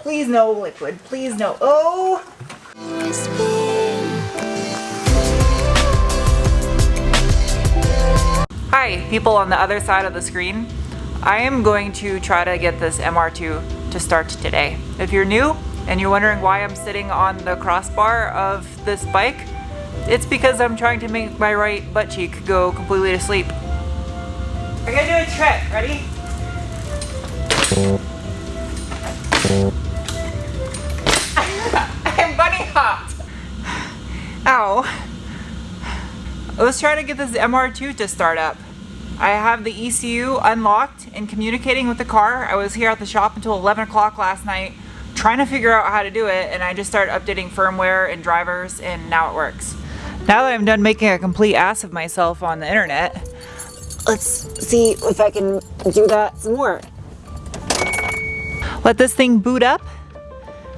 Please no liquid. Please no. Oh! Hi, people on the other side of the screen. I am going to try to get this MR2 to start today. If you're new and you're wondering why I'm sitting on the crossbar of this bike, it's because I'm trying to make my right butt cheek go completely to sleep. We're gonna do a trick. Ready? I'm bunny hopped. Ow. I was trying to get this MR2 to start up. I have the ECU unlocked and communicating with the car. I was here at the shop until 11 o'clock last night trying to figure out how to do it, and I just started updating firmware and drivers, and now it works. Now that I'm done making a complete ass of myself on the internet, let's see if I can do that some more. Let this thing boot up.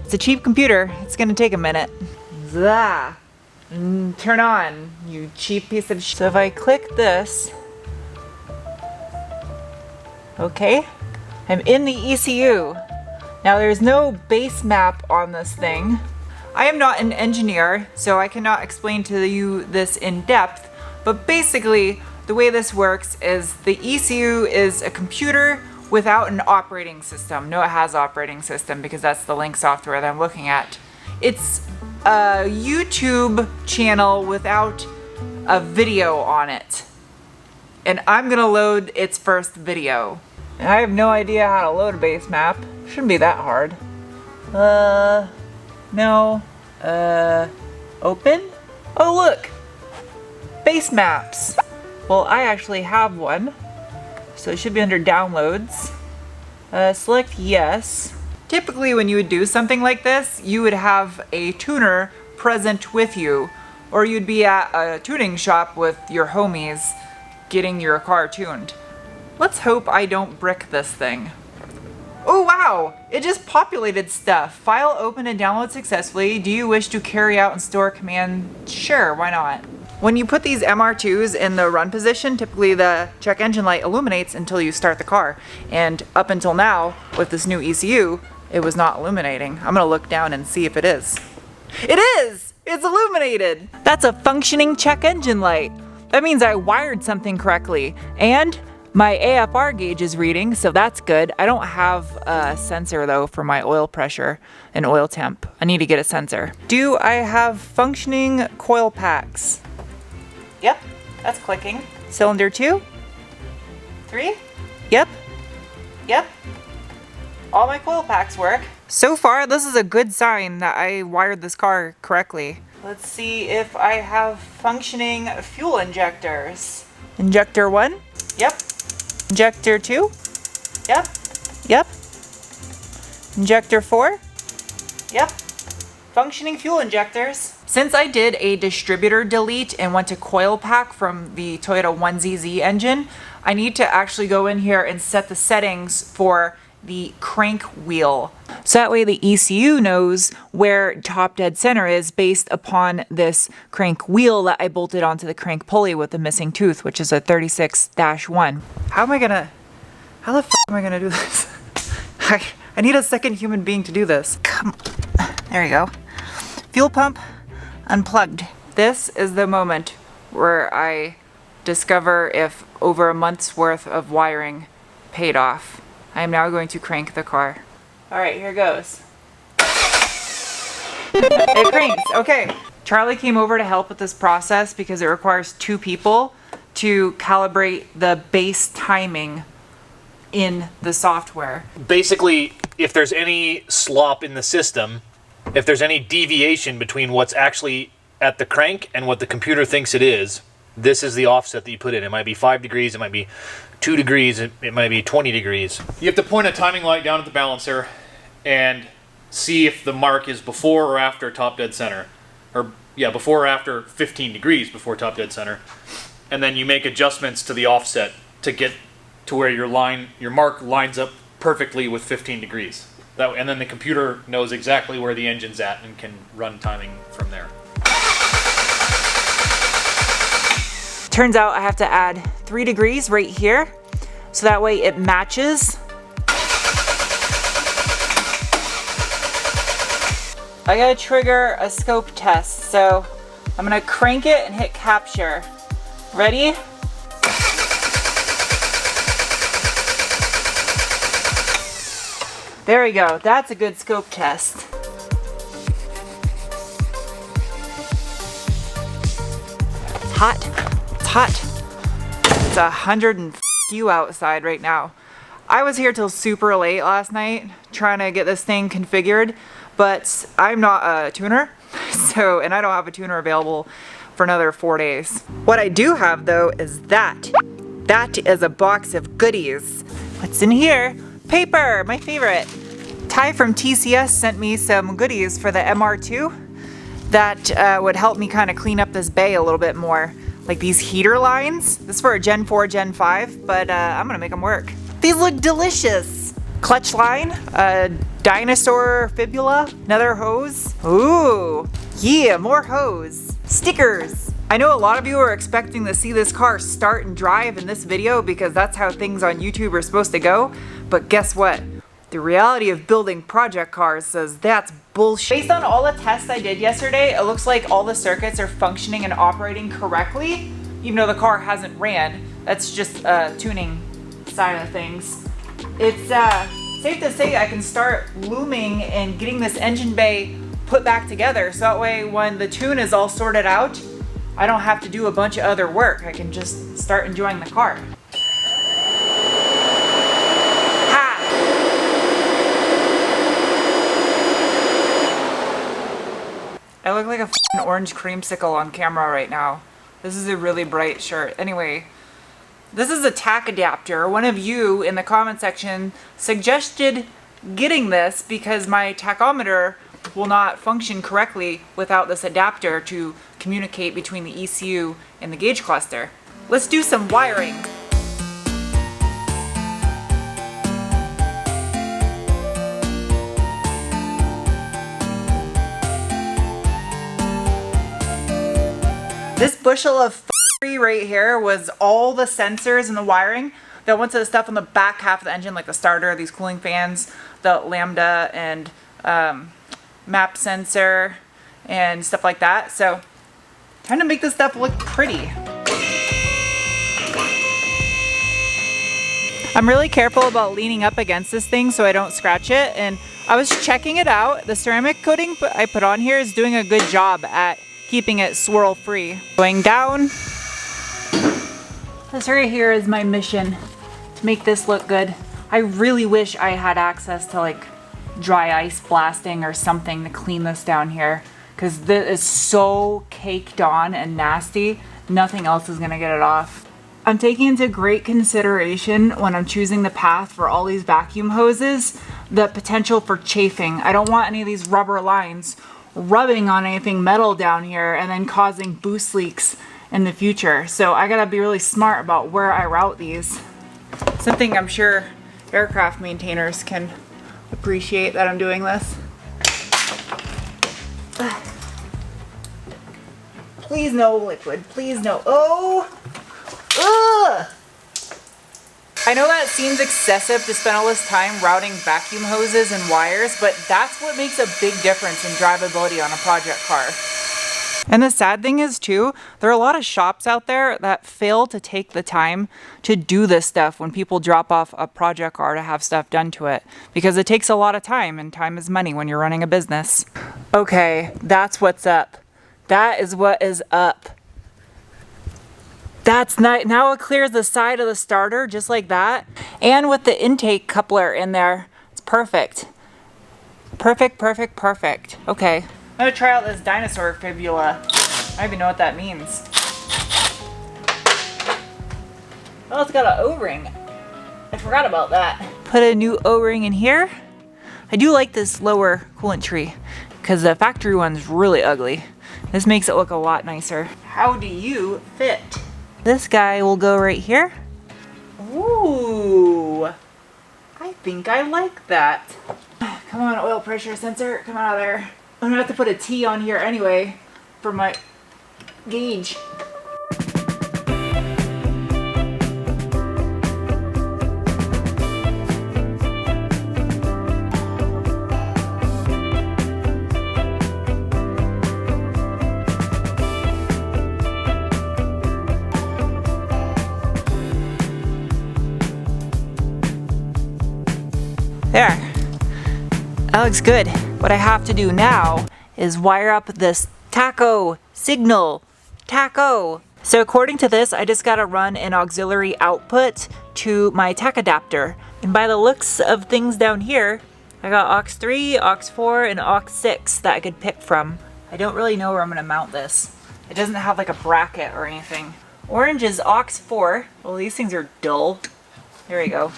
It's a cheap computer. It's gonna take a minute. Zah. Turn on, you cheap piece of shit. So if I click this, okay, I'm in the ECU. Now there's no base map on this thing. I am not an engineer, so I cannot explain to you this in depth, but basically the way this works is the ECU is a computer without an operating system. No, it has operating system because that's the Link software that I'm looking at. It's a YouTube channel without a video on it. And I'm gonna load its first video. And I have no idea how to load a base map. Shouldn't be that hard. No. Open? Oh look! Base maps! Well, I actually have one. So it should be under downloads. Select yes. Typically when you would do something like this, you would have a tuner present with you, or you'd be at a tuning shop with your homies getting your car tuned. Let's hope I don't brick this thing. Oh wow, it just populated stuff. File opened and download successfully. Do you wish to carry out and store command? Sure, why not? When you put these MR2s in the run position, typically the check engine light illuminates until you start the car. And up until now, with this new ECU, it was not illuminating. I'm gonna look down and see if it is. It is! It's illuminated! That's a functioning check engine light. That means I wired something correctly. And my AFR gauge is reading, so that's good. I don't have a sensor though for my oil pressure and oil temp. I need to get a sensor. Do I have functioning coil packs? Yep, that's clicking. Cylinder 2? 3? Yep. Yep. All my coil packs work. So far, this is a good sign that I wired this car correctly. Let's see if I have functioning fuel injectors. Injector 1? Yep. Injector 2? Yep. Yep. Injector 4? Yep. Functioning fuel injectors. Since I did a distributor delete and went to coil pack from the Toyota 1ZZ engine, I need to actually go in here and set the settings for the crank wheel. So that way the ECU knows where top dead center is based upon this crank wheel that I bolted onto the crank pulley with the missing tooth, which is a 36-1. How the f am I gonna do this? I need a second human being to do this. Come on. There you go. Fuel pump unplugged. This is the moment where I discover if over a month's worth of wiring paid off. I am now going to crank the car. All right, here goes. It cranks, okay. Charlie came over to help with this process because it requires 2 people to calibrate the base timing in the software. Basically, if there's any slop in the system, if there's any deviation between what's actually at the crank and what the computer thinks it is, this is the offset that you put in. It might be 5 degrees, it might be 2 degrees, it might be 20 degrees. You have to point a timing light down at the balancer and see if the mark is before or after top dead center. Or, yeah, before or after 15 degrees before top dead center. And then you make adjustments to the offset to get to where your mark lines up perfectly with 15 degrees. And then the computer knows exactly where the engine's at and can run timing from there. Turns out I have to add 3 degrees right here, so that way it matches. I gotta trigger a scope test, so I'm gonna crank it and hit capture. Ready? There we go, that's a good scope test. It's hot, it's hot. It's 100 outside right now. I was here till super late last night trying to get this thing configured, but I'm not a tuner, and I don't have a tuner available for another 4 days. What I do have though is that. That is a box of goodies. What's in here? Paper, my favorite. Ty from TCS sent me some goodies for the MR2 that would help me kind of clean up this bay a little bit more. Like these heater lines. This is for a Gen 4, Gen 5, but I'm gonna make them work. These look delicious. Clutch line, a dinosaur fibula, another hose. Ooh, yeah, more hose. Stickers. I know a lot of you are expecting to see this car start and drive in this video because that's how things on YouTube are supposed to go, but guess what? The reality of building project cars says that's bullshit. Based on all the tests I did yesterday, it looks like all the circuits are functioning and operating correctly, even though the car hasn't ran. That's just tuning side of things. It's safe to say I can start looming and getting this engine bay put back together, so that way when the tune is all sorted out, I don't have to do a bunch of other work. I can just start enjoying the car. I look like a f***ing orange creamsicle on camera right now. This is a really bright shirt. Anyway, this is a Tack Adapter. One of you in the comment section suggested getting this because my tachometer will not function correctly without this adapter to communicate between the ECU and the gauge cluster. Let's do some wiring. This bushel of f***ery right here was all the sensors and the wiring that went to the stuff on the back half of the engine, like the starter, these cooling fans, the lambda and map sensor and stuff like that. So trying to make this stuff look pretty. I'm really careful about leaning up against this thing so I don't scratch it, and I was checking it out. The ceramic coating I put on here is doing a good job at keeping it swirl free. Going down. This right here is my mission, to make this look good. I really wish I had access to like dry ice blasting or something to clean this down here, because this is so caked on and nasty, nothing else is gonna get it off. I'm taking into great consideration when I'm choosing the path for all these vacuum hoses, the potential for chafing. I don't want any of these rubber lines rubbing on anything metal down here and then causing boost leaks in the future. So I gotta be really smart about where I route these. Something I'm sure aircraft maintainers can appreciate that I'm doing this. Please no liquid, please no. Oh! Ugh! I know that seems excessive to spend all this time routing vacuum hoses and wires, but that's what makes a big difference in drivability on a project car. And the sad thing is too, there are a lot of shops out there that fail to take the time to do this stuff when people drop off a project car to have stuff done to it, because it takes a lot of time, and time is money when you're running a business. Okay, that's what's up. That is what is up. That's not, now it clears the side of the starter just like that. And with the intake coupler in there, it's perfect. Perfect, perfect, perfect. Okay, I'm gonna try out this dinosaur fibula. I don't even know what that means. Oh, it's got an O-ring. I forgot about that. Put a new O-ring in here. I do like this lower coolant tree because the factory one's really ugly. This makes it look a lot nicer. How do you fit? This guy will go right here. Ooh, I think I like that. Come on, oil pressure sensor, come out of there. I'm gonna have to put a T on here anyway for my gauge. That looks good. What I have to do now is wire up this taco signal. Taco. So according to this, I just gotta run an auxiliary output to my Tack Adapter. And by the looks of things down here, I got aux 3, aux 4, and aux 6 that I could pick from. I don't really know where I'm gonna mount this. It doesn't have like a bracket or anything. Orange is aux 4. Well, these things are dull. There we go.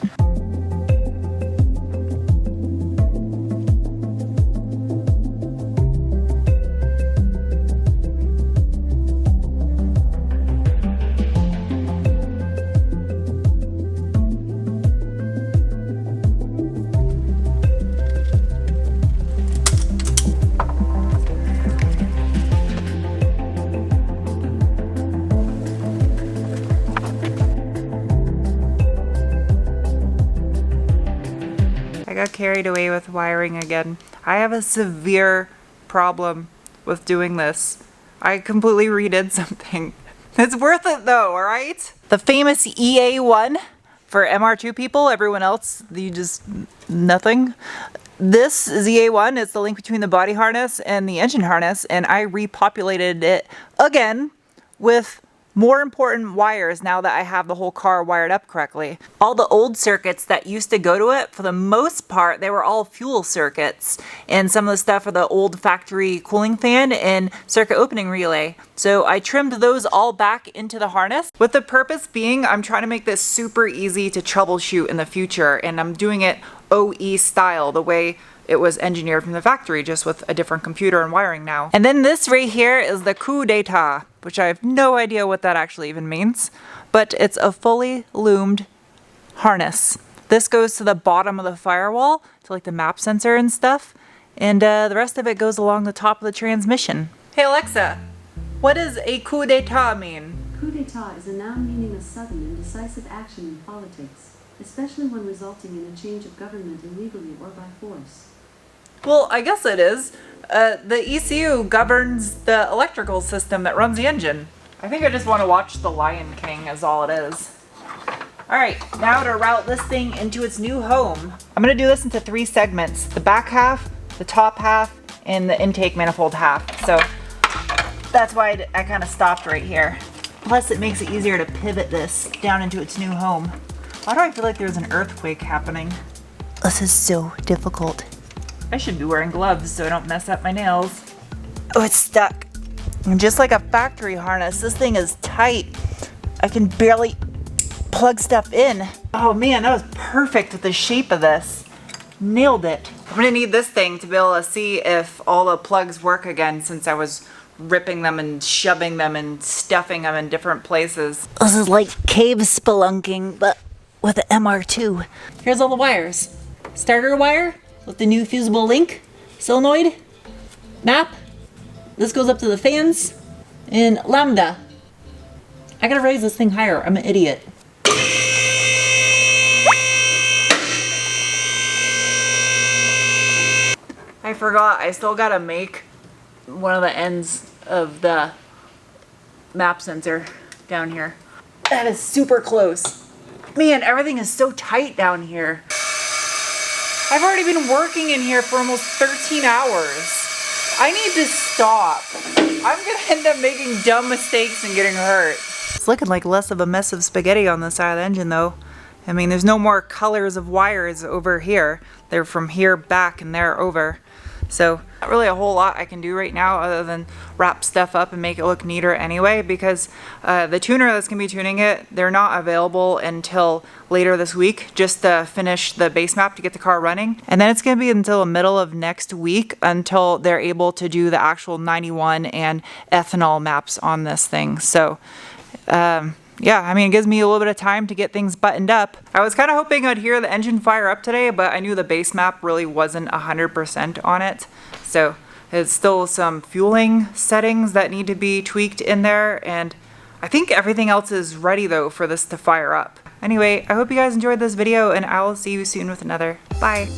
I got carried away with wiring again. I have a severe problem with doing this. I completely redid something. It's worth it though, alright? The famous EA1 for MR2 people, everyone else, you just nothing. This is EA1, it's the link between the body harness and the engine harness, and I repopulated it again with more important wires now that I have the whole car wired up correctly. All the old circuits that used to go to it, for the most part, they were all fuel circuits, and some of the stuff for the old factory cooling fan and circuit opening relay. So I trimmed those all back into the harness, with the purpose being I'm trying to make this super easy to troubleshoot in the future, and I'm doing it OE style, the way it was engineered from the factory, just with a different computer and wiring now. And then this right here is the coup d'etat, which I have no idea what that actually even means, but it's a fully loomed harness. This goes to the bottom of the firewall, to like the map sensor and stuff, and the rest of it goes along the top of the transmission. Hey Alexa, what does a coup d'etat mean? Coup d'etat is a noun meaning a sudden and decisive action in politics, especially when resulting in a change of government illegally or by force. Well, I guess it is. The ECU governs the electrical system that runs the engine. I think I just want to watch The Lion King is all it is. Alright, now to route this thing into its new home. I'm going to do this into 3 segments. The back half, the top half, and the intake manifold half. So that's why I kind of stopped right here. Plus it makes it easier to pivot this down into its new home. Why do I feel like there's an earthquake happening? This is so difficult. I should be wearing gloves so I don't mess up my nails. Oh, it's stuck. And just like a factory harness, this thing is tight. I can barely plug stuff in. Oh man, that was perfect with the shape of this. Nailed it. I'm gonna need this thing to be able to see if all the plugs work again, since I was ripping them and shoving them and stuffing them in different places. This is like cave spelunking, but with an MR2. Here's all the wires. Starter wire with the new fusible link, solenoid, map. This goes up to the fans, and lambda. I gotta raise this thing higher, I'm an idiot. I forgot, I still gotta make one of the ends of the map sensor down here. That is super close. Man, everything is so tight down here. I've already been working in here for almost 13 hours. I need to stop. I'm gonna end up making dumb mistakes and getting hurt. It's looking like less of a mess of spaghetti on the side of the engine though. I mean, there's no more colors of wires over here. They're from here back and there over. So not really a whole lot I can do right now other than wrap stuff up and make it look neater anyway, because the tuner that's going to be tuning it, they're not available until later this week, just to finish the base map to get the car running. And then it's going to be until the middle of next week until they're able to do the actual 91 and ethanol maps on this thing. So yeah, I mean, it gives me a little bit of time to get things buttoned up. I was kind of hoping I'd hear the engine fire up today, but I knew the base map really wasn't 100% on it. So there's still some fueling settings that need to be tweaked in there, and I think everything else is ready though for this to fire up. Anyway, I hope you guys enjoyed this video, and I will see you soon with another. Bye.